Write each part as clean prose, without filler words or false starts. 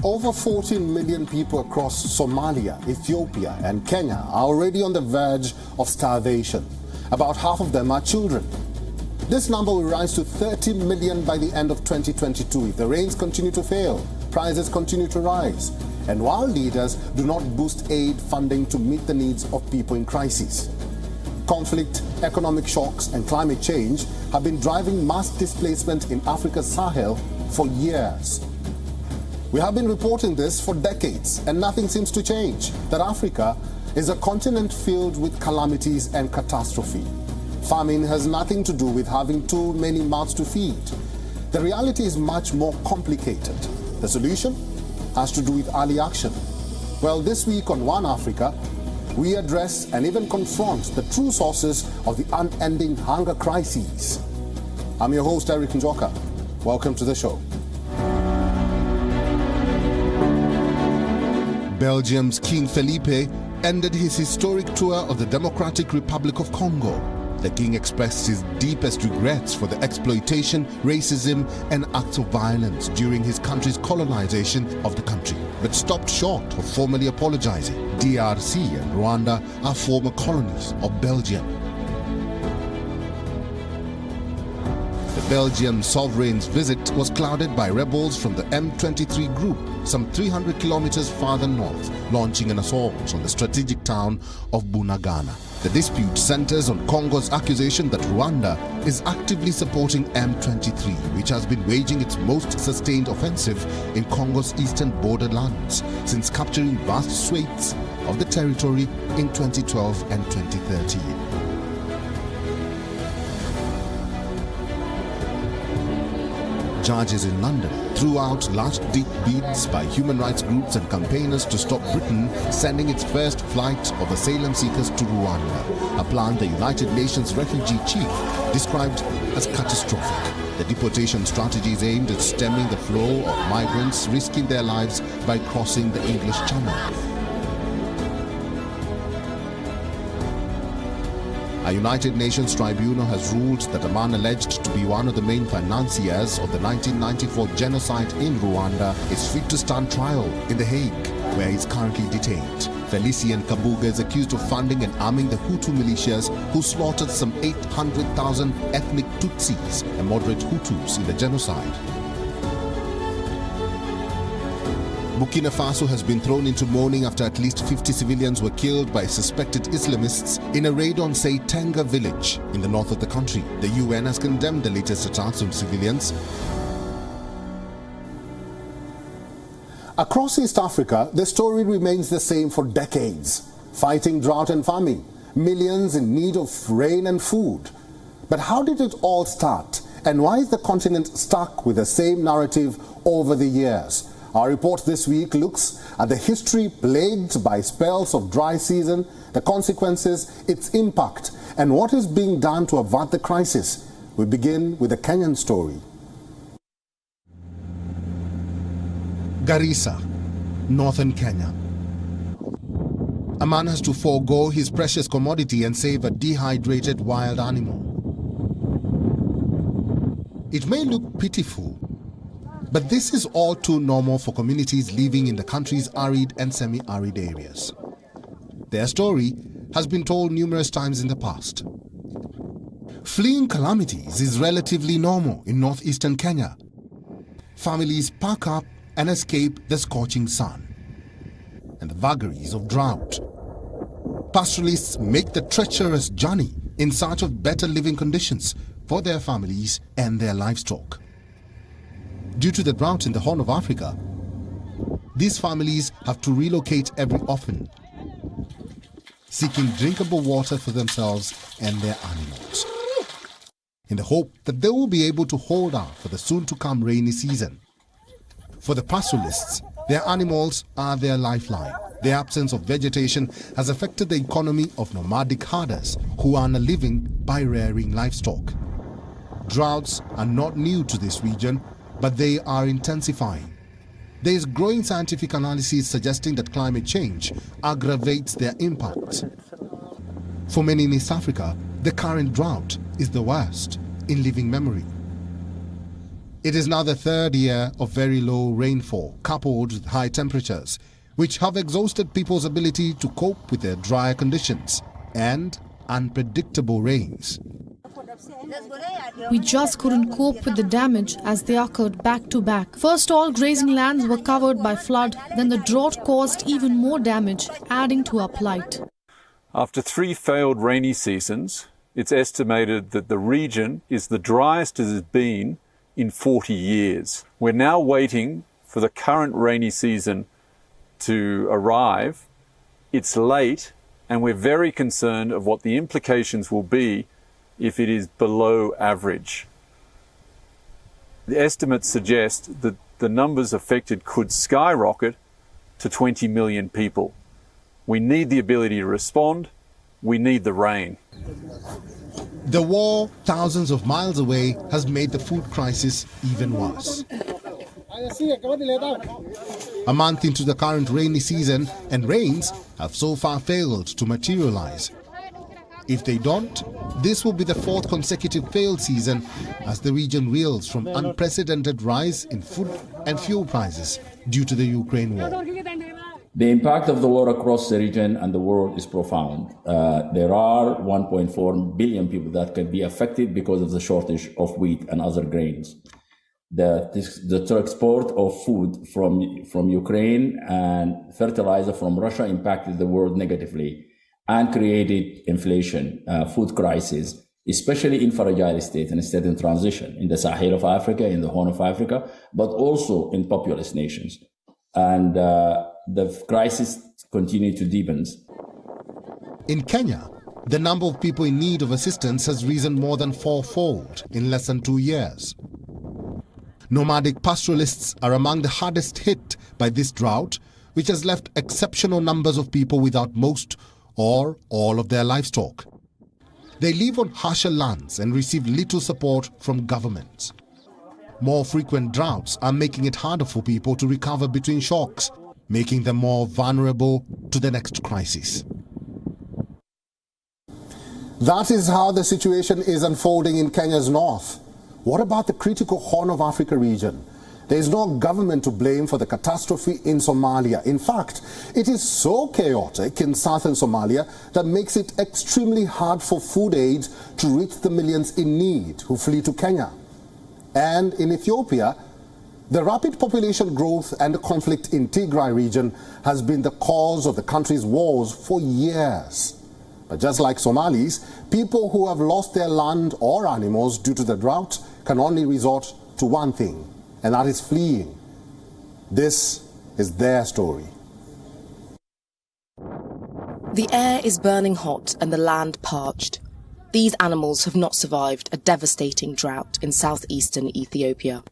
Over 14 million people across Somalia, Ethiopia and Kenya are already on the verge of starvation. About half of them are children. This number will rise to 30 million by the end of 2022 if the rains continue to fail, prices continue to rise, and while leaders do not boost aid funding to meet the needs of people in crisis. Conflict, economic shocks and climate change have been driving mass displacement in Africa's Sahel for years. We have been reporting this for decades, and nothing seems to change, that Africa is a continent filled with calamities and catastrophe. Famine has nothing to do with having too many mouths to feed. The reality is much more complicated. The solution has to do with early action. Well, this week on One Africa, we address and even confront the true sources of the unending hunger crises. I'm your host, Erik Njoka. Welcome to the show. Belgium's King Felipe ended his historic tour of the Democratic Republic of Congo. The king expressed his deepest regrets for the exploitation, racism and acts of violence during his country's colonization of the country, but stopped short of formally apologizing. DRC and Rwanda are former colonies of Belgium. The Belgian sovereign's visit was clouded by rebels from the M23 group, some 300 kilometers farther north, launching an assault on the strategic town of Bunagana. The dispute centers on Congo's accusation that Rwanda is actively supporting M23, which has been waging its most sustained offensive in Congo's eastern borderlands since capturing vast swathes of the territory in 2012 and 2013. Judges in London threw out last-ditch bids by human rights groups and campaigners to stop Britain sending its first flight of asylum seekers to Rwanda, a plan the United Nations refugee chief described as catastrophic. The deportation strategy is aimed at stemming the flow of migrants risking their lives by crossing the English Channel. A United Nations tribunal has ruled that a man alleged to be one of the main financiers of the 1994 genocide in Rwanda is fit to stand trial in The Hague, where he is currently detained. Felicien Kabuga is accused of funding and arming the Hutu militias who slaughtered some 800,000 ethnic Tutsis and moderate Hutus in the genocide. Burkina Faso has been thrown into mourning after at least 50 civilians were killed by suspected Islamists in a raid on Tenga village in the north of the country. The UN has condemned the latest attacks on civilians. Across East Africa, the story remains the same for decades. Fighting drought and famine, millions in need of rain and food. But how did it all start? And why is the continent stuck with the same narrative over the years? Our report this week looks at the history plagued by spells of dry season, the consequences, its impact, and what is being done to avert the crisis. We begin with a Kenyan story. Garissa, northern Kenya. A man has to forego his precious commodity and save a dehydrated wild animal. It may look pitiful, but this is all too normal for communities living in the country's arid and semi-arid areas. Their story has been told numerous times in the past. Fleeing calamities is relatively normal in northeastern Kenya. Families pack up and escape the scorching sun and the vagaries of drought. Pastoralists make the treacherous journey in search of better living conditions for their families and their livestock. Due to the drought in the Horn of Africa, these families have to relocate every often, seeking drinkable water for themselves and their animals, in the hope that they will be able to hold out for the soon-to-come rainy season. For the pastoralists, their animals are their lifeline. The absence of vegetation has affected the economy of nomadic herders who earn a living by rearing livestock. Droughts are not new to this region, but they are intensifying. There is growing scientific analysis suggesting that climate change aggravates their impact. For many in East Africa, the current drought is the worst in living memory. It is now the third year of very low rainfall, coupled with high temperatures, which have exhausted people's ability to cope with their drier conditions and unpredictable rains. We just couldn't cope with the damage as they occurred back to back. First, all grazing lands were covered by flood, then the drought caused even more damage, adding to our plight. After 3 failed rainy seasons, it's estimated that the region is the driest it has been in 40 years. We're now waiting for the current rainy season to arrive. It's late, and we're very concerned of what the implications will be if it is below average. The estimates suggest that the numbers affected could skyrocket to 20 million people. We need the ability to respond. We need the rain. The war, thousands of miles away, has made the food crisis even worse. A month into the current rainy season, and rains have so far failed to materialize. If they don't, this will be the 4th consecutive failed season as the region reels from unprecedented rise in food and fuel prices due to the Ukraine war. The impact of the war across the region and the world is profound. There are 1.4 billion people that can be affected because of the shortage of wheat and other grains. The export of food from Ukraine and fertilizer from Russia impacted the world negatively and created inflation, food crisis, especially in fragile states and states in transition, in the Sahel of Africa, in the Horn of Africa, but also in populous nations. And the crisis continued to deepen. In Kenya, the number of people in need of assistance has risen more than 4-fold in less than 2 years. Nomadic pastoralists are among the hardest hit by this drought, which has left exceptional numbers of people without most or all of their livestock. They live on harsher lands and receive little support from governments. More frequent droughts are making it harder for people to recover between shocks, making them more vulnerable to the next crisis. That is how the situation is unfolding in Kenya's north. What about the critical Horn of Africa region? There is no government to blame for the catastrophe in Somalia. In fact, it is so chaotic in southern Somalia that makes it extremely hard for food aid to reach the millions in need who flee to Kenya. And in Ethiopia, the rapid population growth and the conflict in Tigray region has been the cause of the country's wars for years. But just like Somalis, people who have lost their land or animals due to the drought can only resort to one thing, and that is fleeing. This is their story. The air is burning hot and the land parched. These animals have not survived a devastating drought in southeastern Ethiopia.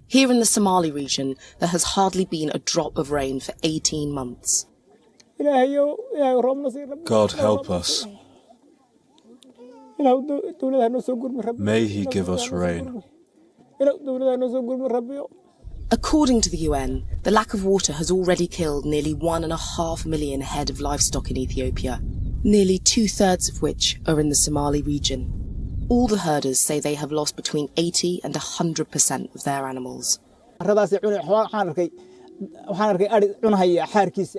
Here in the Somali region, there has hardly been a drop of rain for 18 months. God help us. May He give us rain. According to the UN, the lack of water has already killed nearly 1.5 million head of livestock in Ethiopia, nearly 2/3 of which are in the Somali region. All the herders say they have lost between 80 and 100% of their animals.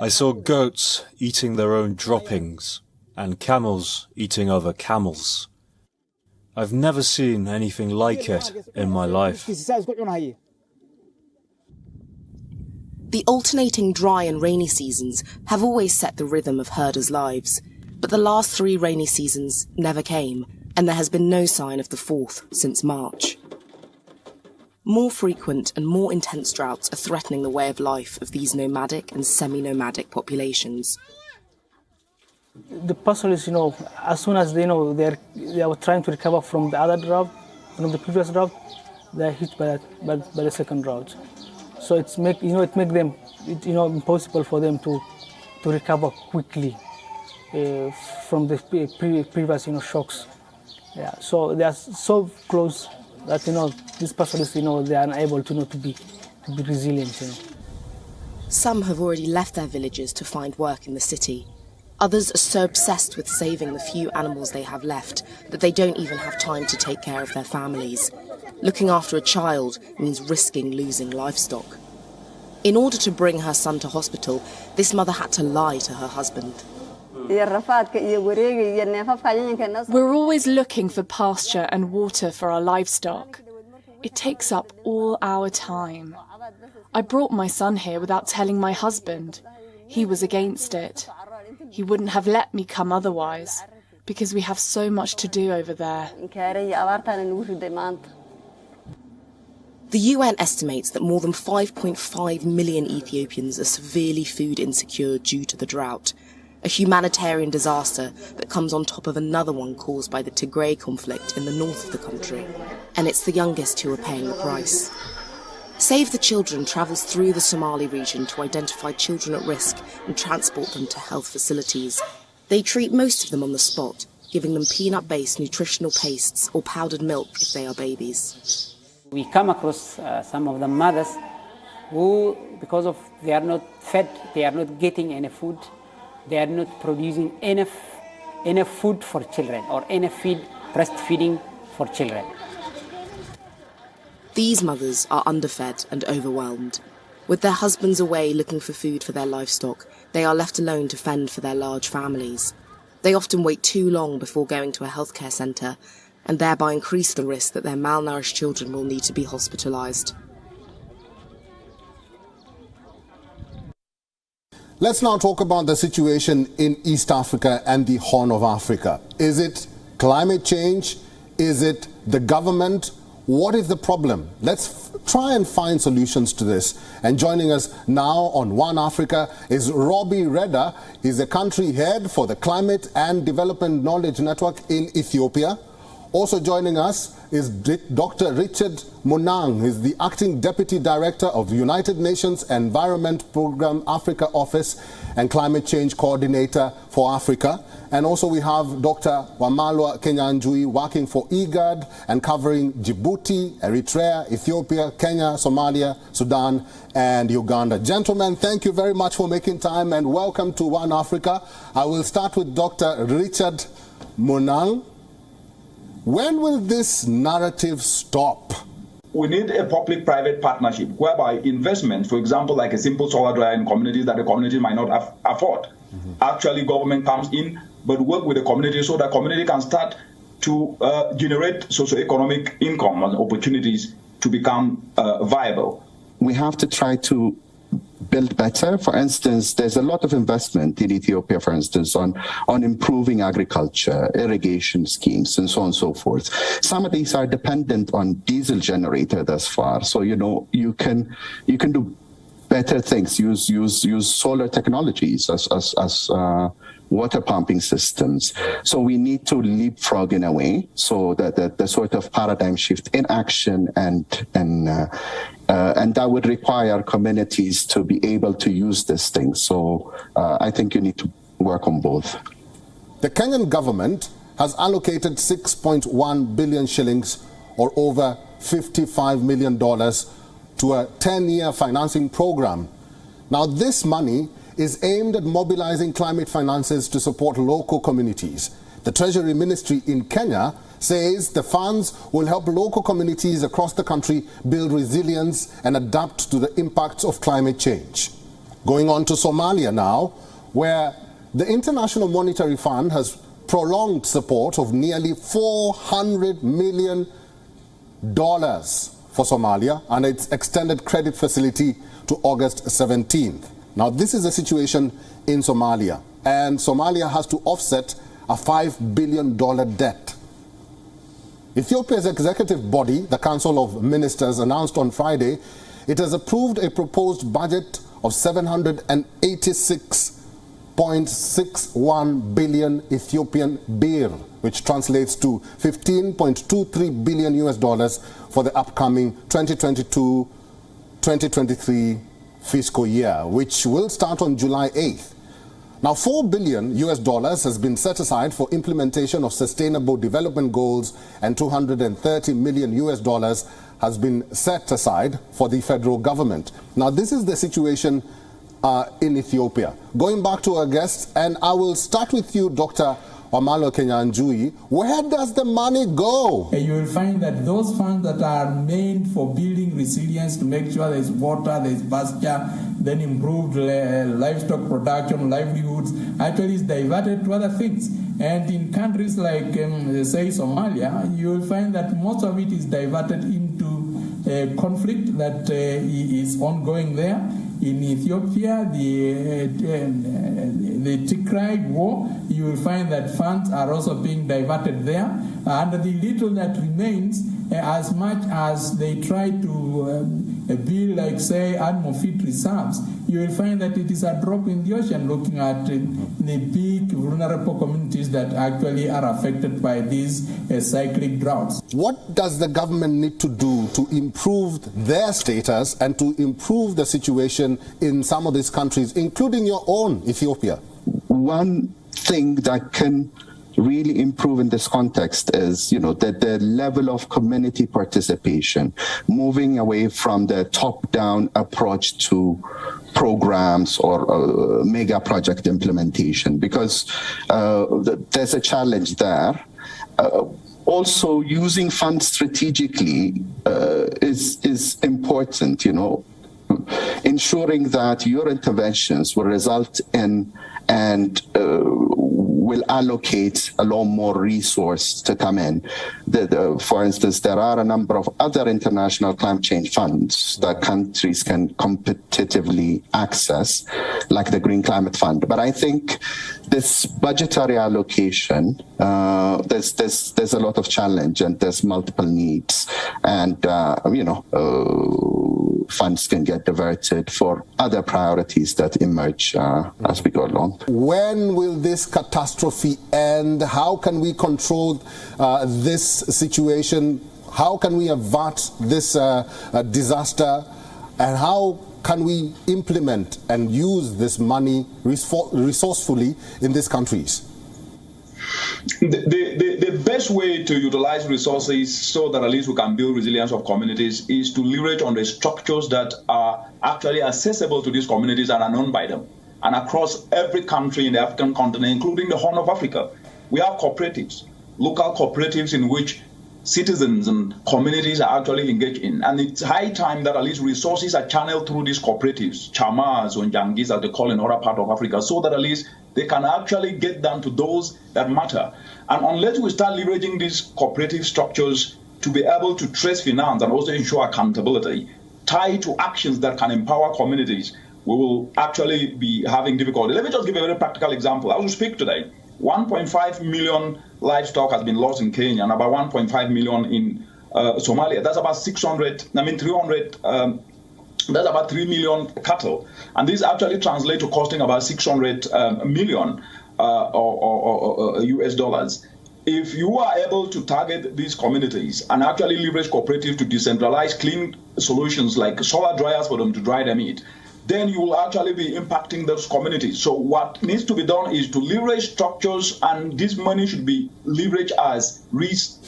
I saw goats eating their own droppings and camels eating other camels. I've never seen anything like it in my life. The alternating dry and rainy seasons have always set the rhythm of herders' lives, but the last 3 rainy seasons never came, and there has been no sign of the 4th since March. More frequent and more intense droughts are threatening the way of life of these nomadic and semi-nomadic populations. The pastoralists, as soon as they know they are trying to recover from the other drought, from the previous drought, they are hit by the second drought. So it makes them impossible for them to recover quickly from the previous shocks. Yeah, so they are so close that these pastoralists they are unable to be resilient. Some have already left their villages to find work in the city. Others are so obsessed with saving the few animals they have left that they don't even have time to take care of their families. Looking after a child means risking losing livestock. In order to bring her son to hospital, this mother had to lie to her husband. We're always looking for pasture and water for our livestock. It takes up all our time. I brought my son here without telling my husband. He was against it. He wouldn't have let me come otherwise, because we have so much to do over there. The UN estimates that more than 5.5 million Ethiopians are severely food insecure due to the drought, a humanitarian disaster that comes on top of another one caused by the Tigray conflict in the north of the country. And it's the youngest who are paying the price. Save the Children travels through the Somali region to identify children at risk and transport them to health facilities. They treat most of them on the spot, giving them peanut-based nutritional pastes or powdered milk if they are babies. We come across some of the mothers who, because of they are not fed, they are not getting any food, they are not producing enough food for children or enough breastfeeding for children. These mothers are underfed and overwhelmed. With their husbands away looking for food for their livestock, they are left alone to fend for their large families. They often wait too long before going to a healthcare centre, and thereby increase the risk that their malnourished children will need to be hospitalised. Let's now talk about the situation in East Africa and the Horn of Africa. Is it climate change? Is it the government? What is the problem? Let's try and find solutions to this. And joining us now on One Africa is Robbie Reda. He's the country head for the Climate and Development Knowledge Network in Ethiopia. Also joining us is Dr. Richard Munang. He's the Acting Deputy Director of the United Nations Environment Programme Africa Office and Climate Change Coordinator for Africa. And also we have Dr. Wamalwa Kenyan working for IGAD and covering Djibouti, Eritrea, Ethiopia, Kenya, Somalia, Sudan and Uganda. Gentlemen, thank you very much for making time and welcome to One Africa. I will start with Dr. Richard Munang. When will this narrative stop? We need a public-private partnership whereby investment, for example, like a simple solar dryer in communities that the community might not afford. Actually, government comes in, but work with the community so that community can start to generate socio-economic income and opportunities to become viable. We have to try to build better. For instance, there's a lot of investment in Ethiopia, for instance, on improving agriculture, irrigation schemes, and so on and so forth. Some of these are dependent on diesel generator thus far. So, you can do better things, use solar technologies as water pumping systems. So we need to leapfrog in a way, so that the sort of paradigm shift in action and that would require communities to be able to use this thing. So I think you need to work on both. The Kenyan government has allocated 6.1 billion shillings or over $55 million to a 10-year financing program. Now this money is aimed at mobilizing climate finances to support local communities. The Treasury Ministry in Kenya says the funds will help local communities across the country build resilience and adapt to the impacts of climate change. Going on to Somalia now, where the International Monetary Fund has prolonged support of nearly $400 million for Somalia and its extended credit facility to August 17th. Now, this is the situation in Somalia, and Somalia has to offset a $5 billion debt. Ethiopia's executive body, the Council of Ministers, announced on Friday it has approved a proposed budget of 786.61 billion Ethiopian birr, which translates to $15.23 billion for the upcoming 2022-2023 fiscal year, which will start on July 8th. Now, $4 billion has been set aside for implementation of sustainable development goals, and $230 million has been set aside for the federal government. Now, this is the situation in Ethiopia. Going back to our guests, and I will start with you, Dr. Wamalo Kenyan, where does the money go? You will find that those funds that are made for building resilience to make sure there's water, there's pasture, then improved livestock production, livelihoods, actually is diverted to other things. And in countries like, say, Somalia, you will find that most of it is diverted into conflict that is ongoing there. In Ethiopia, the Tigray war, you will find that funds are also being diverted there. And the little that remains, as much as they try to build, like, say, animal feed reserves, you will find that it is a drop in the ocean looking at the big vulnerable communities that actually are affected by these cyclic droughts. What does the government need to do to improve their status and to improve the situation in some of these countries, including your own, Ethiopia? One thing that can really improve in this context is, that the level of community participation, moving away from the top-down approach to programs or mega project implementation, because there's a challenge there. Also, using funds strategically is important, ensuring that your interventions will result in and will allocate a lot more resource to come in. For instance, there are a number of other international climate change funds that countries can competitively access, like the Green Climate Fund. But I think this budgetary allocation, there's a lot of challenge and there's multiple needs, and funds can get diverted for other priorities that emerge as we go along. When will this catastrophe end? How can we control this situation? How can we avert this disaster? And how can we implement and use this money resourcefully in these countries? The best way to utilize resources so that at least we can build resilience of communities is to leverage on the structures that are actually accessible to these communities and are known by them. And across every country in the African continent, including the Horn of Africa, we have cooperatives, local cooperatives in which citizens and communities are actually engaged in. And it's high time that at least resources are channeled through these cooperatives, chamas or njangis, as they call in other parts of Africa, so that at least they can actually get down to those that matter. And unless we start leveraging these cooperative structures to be able to trace finance and also ensure accountability, tied to actions that can empower communities, we will actually be having difficulty. Let me just give a very practical example. As we speak today, 1.5 million livestock has been lost in Kenya and about 1.5 million in Somalia. That's about 300, that's about 3 million cattle. And this actually translates to costing about 600 million US dollars. If you are able to target these communities and actually leverage cooperatives to decentralize clean solutions like solar dryers for them to dry their meat, then you will actually be impacting those communities. So what needs to be done is to leverage structures, and this money should be leveraged as risk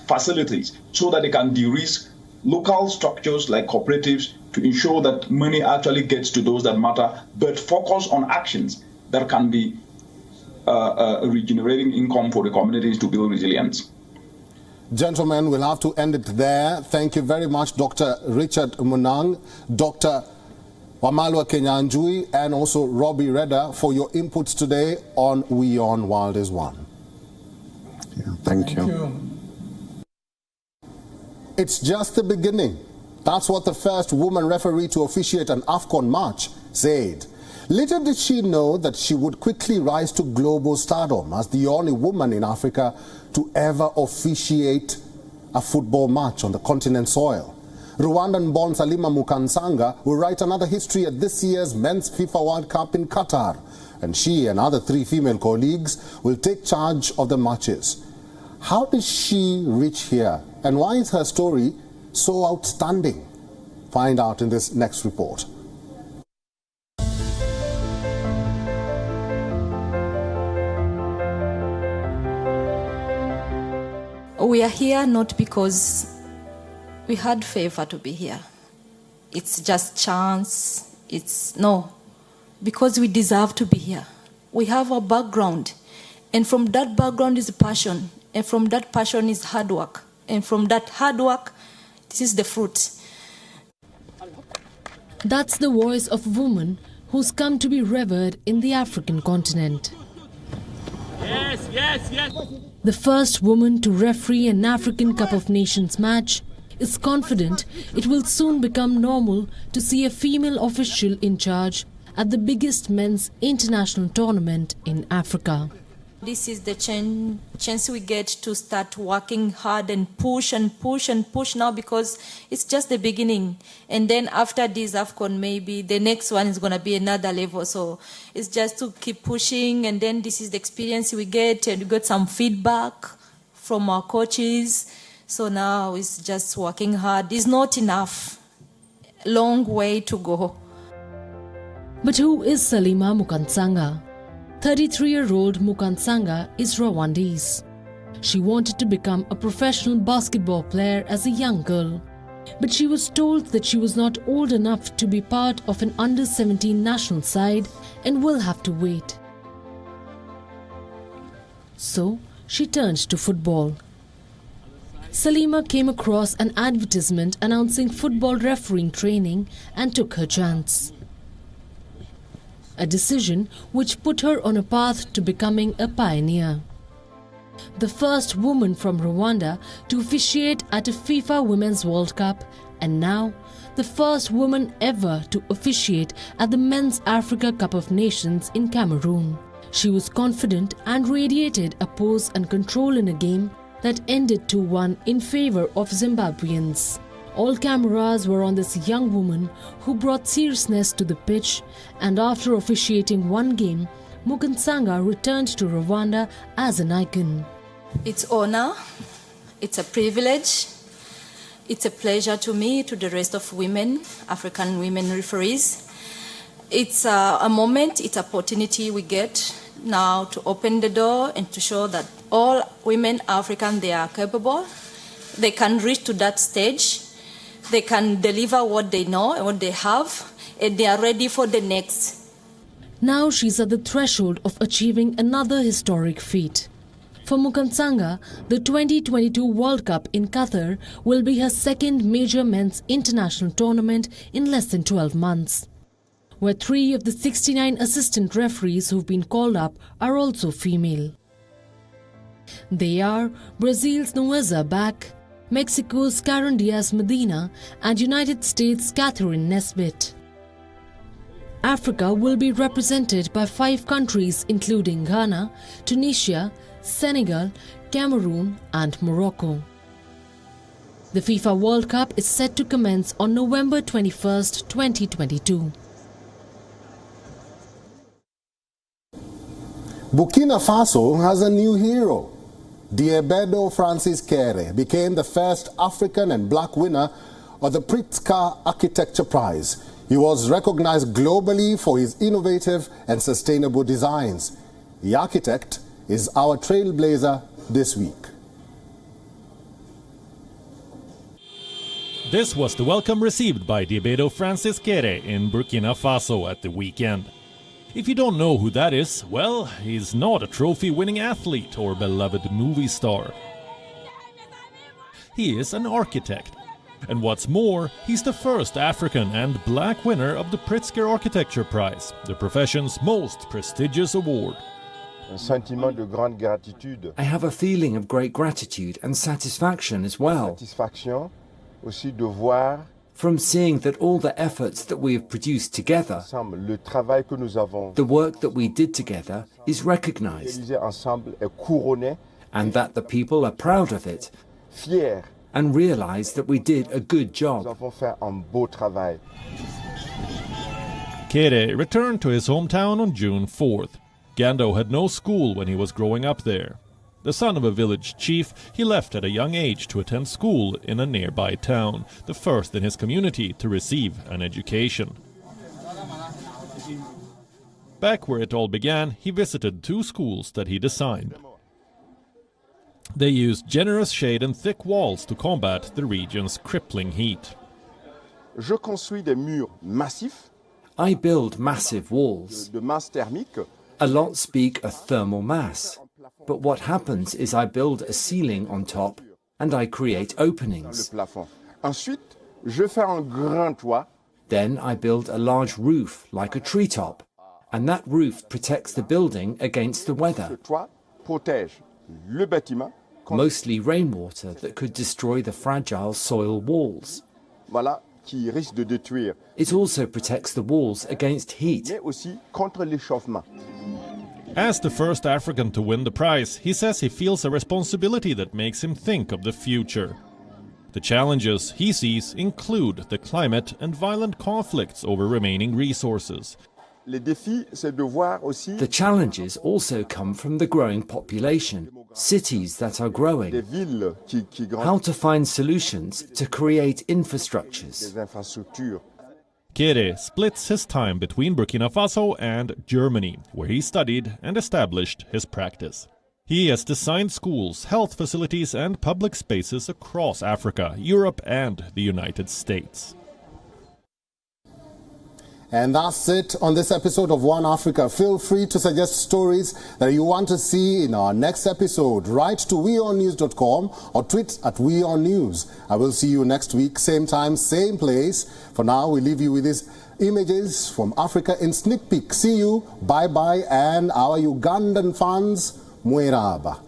facilities so that they can de-risk local structures like cooperatives to ensure that money actually gets to those that matter, but focus on actions that can be regenerating income for the communities to build resilience. Gentlemen, we'll have to end it there. Thank you very much, Dr. Richard Munang, Dr. Wamalo Kenyan, and also Robbie Redder for your inputs today on WION The World is One. Yeah, thank you. It's just the beginning. That's what the first woman referee to officiate an AFCON match said. Little did she know that she would quickly rise to global stardom as the only woman in Africa to ever officiate a football match on the continent's soil. Rwandan-born Salima Mukansanga will write another history at this year's Men's FIFA World Cup in Qatar, and she and other 3 female colleagues will take charge of the matches. How did she reach here, and why is her story so outstanding? Find out in this next report. We are here not because we had favor to be here. It's just chance. It's no, because we deserve to be here. We have a background And from that background is passion. And from that passion is hard work. And from that hard work, this is the fruit. That's the voice of a woman who's come to be revered in the African continent. Yes, yes, yes. The first woman to referee an African Cup of Nations match is confident it will soon become normal to see a female official in charge at the biggest men's international tournament in Africa. This is the chance we get to start working hard and push and push and push now, because it's just the beginning. And then after this AFCON, maybe the next one is going to be another level. So it's just to keep pushing, and then this is the experience we get, and we got some feedback from our coaches. So now it's just working hard. It's not enough. Long way to go. But who is Salima Mukansanga? 33-year-old Mukansanga is Rwandese. She wanted to become a professional basketball player as a young girl, but she was told that she was not old enough to be part of an under-17 national side and will have to wait. So she turned to football. Salima came across an advertisement announcing football refereeing training and took her chance. A decision which put her on a path to becoming a pioneer. The first woman from Rwanda to officiate at a FIFA Women's World Cup, and now the first woman ever to officiate at the Men's Africa Cup of Nations in Cameroon. She was confident and radiated a pose and control in a game that ended 2-1 in favor of Zimbabweans. All cameras were on this young woman who brought seriousness to the pitch, and after officiating one game, Mukansanga returned to Rwanda as an icon. It's honor, it's a privilege, it's a pleasure to me, to the rest of women, African women referees. It's a moment, it's an opportunity we get now to open the door and to show that all women African, they are capable, they can reach to that stage. They can deliver what they know and what they have, and they are ready for the next. Now she's at the threshold of achieving another historic feat. For Mukansanga, the 2022 World Cup in Qatar will be her second major men's international tournament in less than 12 months, where 3 of the 69 assistant referees who've been called up are also female. They are Brazil's Nueza Bach, Mexico's Karen Diaz-Medina, and United States' Catherine Nesbitt. Africa will be represented by 5 countries including Ghana, Tunisia, Senegal, Cameroon and Morocco. The FIFA World Cup is set to commence on November 21st, 2022. Burkina Faso has a new hero. Diébedo Francis Kéré became the first African and black winner of the Pritzker Architecture Prize. He was recognized globally for his innovative and sustainable designs. The architect is our trailblazer this week. This was the welcome received by Diébedo Francis Kéré in Burkina Faso at the weekend. If you don't know who that is, well, he's not a trophy-winning athlete or beloved movie star. He is an architect. And what's more, he's the first African and black winner of the Pritzker Architecture Prize, the profession's most prestigious award. I have a feeling of great gratitude and satisfaction as well. From seeing that all the efforts that we have produced together, the work that we did together is recognized, and that the people are proud of it, and realize that we did a good job. Kéré returned to his hometown on June 4th. Gando had no school when he was growing up there. The son of a village chief, he left at a young age to attend school in a nearby town, the first in his community to receive an education. Back where it all began, he visited 2 schools that he designed. They used generous shade and thick walls to combat the region's crippling heat. I build massive walls. A lot speak of thermal mass. But what happens is I build a ceiling on top and I create openings. Then I build a large roof like a treetop, and that roof protects the building against the weather. Mostly rainwater that could destroy the fragile soil walls. It also protects the walls against heat. As the first African to win the prize, he says he feels a responsibility that makes him think of the future. The challenges he sees include the climate and violent conflicts over remaining resources. The challenges also come from the growing population, cities that are growing, how to find solutions to create infrastructures. Kere splits his time between Burkina Faso and Germany, where he studied and established his practice. He has designed schools, health facilities and public spaces across Africa, Europe and the United States. And that's it on this episode of One Africa. Feel free to suggest stories that you want to see in our next episode. Write to weonnews.com or tweet at weonnews. I will see you next week, same time, same place. For now, we leave you with these images from Africa in sneak peek. See you, bye-bye, and our Ugandan fans, Mweraba.